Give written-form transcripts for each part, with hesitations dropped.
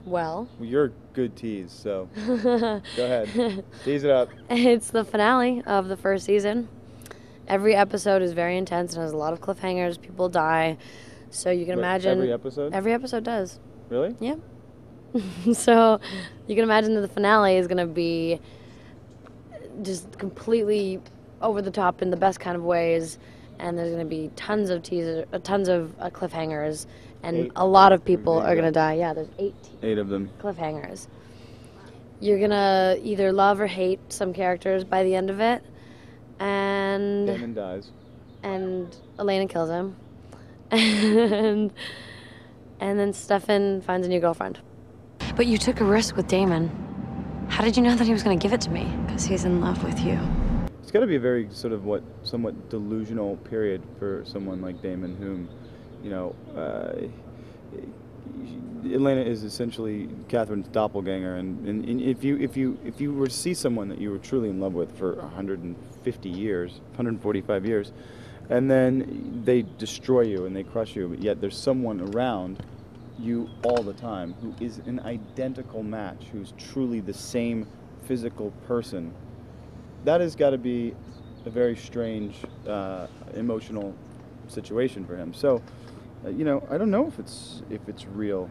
Well, You're a good tease, so go ahead. Tease it up. it's the finale of the first season. Every episode is very intense and has a lot of cliffhangers. People die. So you can imagine... Every episode? Every episode does. Really? Yeah. So you can imagine that the finale is going to be just completely over the top in the best kind of ways. And there's going to be tons of cliffhangers. And a lot of people are going to die. Yeah, there's 8 of them. cliffhangers. You're going to either love or hate some characters by the end of it. And Damon dies. And Elena kills him. And then Stefan finds a new girlfriend. But you took a risk with Damon. How did you know that he was going to give it to me? Because he's in love with you. It's got to be a very somewhat delusional period for someone like Damon, whom, Elena is essentially Catherine's doppelganger, and if you were to see someone that you were truly in love with for 150 years, 145 years, and then they destroy you and they crush you, but yet there's someone around you all the time who is an identical match, who's truly the same physical person, that has got to be a very strange emotional situation for him. So I don't know if it's real.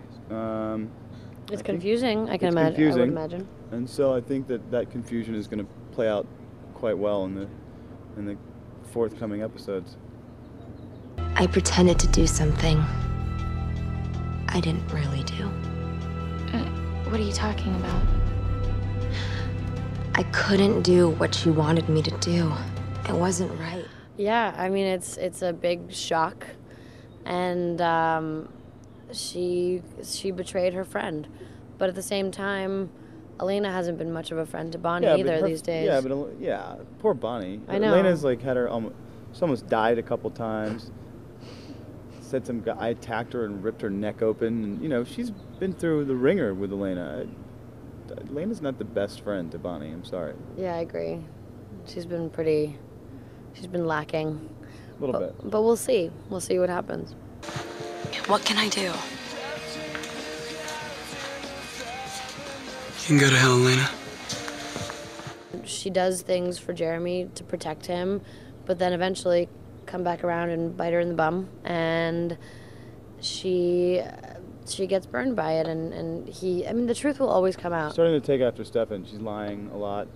It's confusing. I can imagine. Confusing. I would imagine. And so I think that confusion is going to play out quite well in the forthcoming episodes. I pretended to do something I didn't really do. What are you talking about? I couldn't do what she wanted me to do. It wasn't right. Yeah, I mean it's a big shock, and she betrayed her friend, but at the same time, Elena hasn't been much of a friend to Bonnie either these days. Yeah, poor Bonnie. I know. Elena's had her almost died a couple times. Said some guy attacked her and ripped her neck open, and she's been through the ringer with Elena. Elena's not the best friend to Bonnie. I'm sorry. Yeah, I agree. She's been lacking. A little bit. But we'll see. We'll see what happens. What can I do? You can go to hell, Elena. She does things for Jeremy to protect him, but then eventually come back around and bite her in the bum, and she gets burned by it, and the truth will always come out. Starting to take after Stefan. She's lying a lot.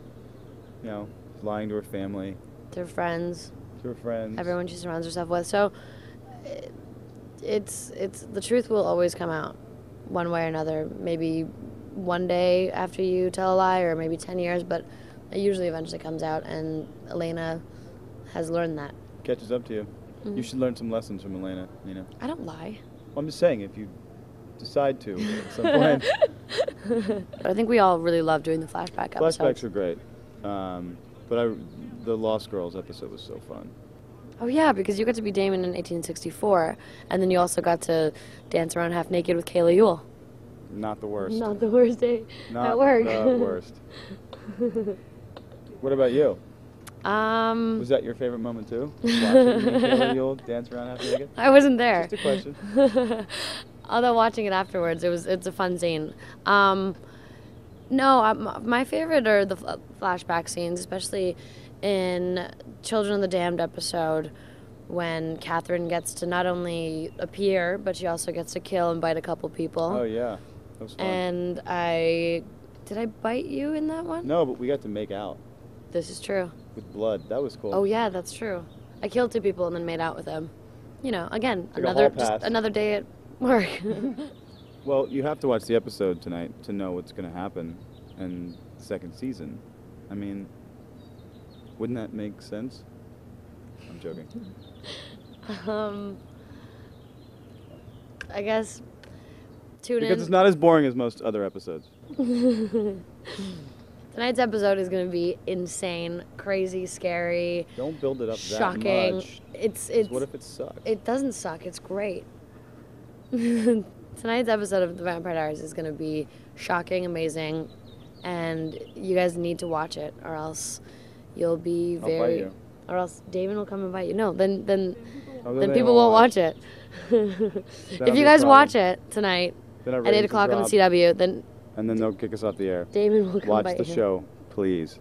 Lying to her family. To her friends. To her friends. Everyone she surrounds herself with. So it's the truth will always come out one way or another. Maybe one day after you tell a lie, or maybe 10 years, but it usually eventually comes out, and Elena has learned that. Catches up to you. Mm-hmm. You should learn some lessons from Elena, I don't lie. Well, I'm just saying, if you decide to at some point. I think we all really love doing the flashback episodes. Flashbacks are great. But the Lost Girls episode was so fun. Oh yeah, because you got to be Damon in 1864, and then you also got to dance around half naked with Kayla Ewell. Not the worst. Not the worst day Not at work. the worst. What about you? Was that your favorite moment too? Watching Kayla Ewell dance around half naked? I wasn't there. Just a question. Although watching it afterwards, it's a fun scene. No, my favorite are the flashback scenes, especially in Children of the Damned episode, when Catherine gets to not only appear, but she also gets to kill and bite a couple people. Oh yeah, that was fun. And did I bite you in that one? No, but we got to make out. This is true. With blood, that was cool. Oh yeah, that's true. I killed 2 people and then made out with them. Again, Like a hall just pass. another day at work. Well, you have to watch the episode tonight to know what's going to happen in the second season. I mean, wouldn't that make sense? I'm joking. I guess tune Because in. it's not as boring as most other episodes. Tonight's episode is going to be insane, crazy, scary. Don't build it up shocking. that much. It's What if it sucks? It doesn't suck. It's great. Tonight's episode of The Vampire Diaries is going to be shocking, amazing, and you guys need to watch it, or else you'll be I'll bite you. Or else Damon will come and bite you. No, then Oh, then they people won't won't watch it. If you guys watch it tonight, Then our at 8 ratings o'clock on the drop, CW. Then and then they'll kick us off the air. Damon will come Watch bite the you. show, please.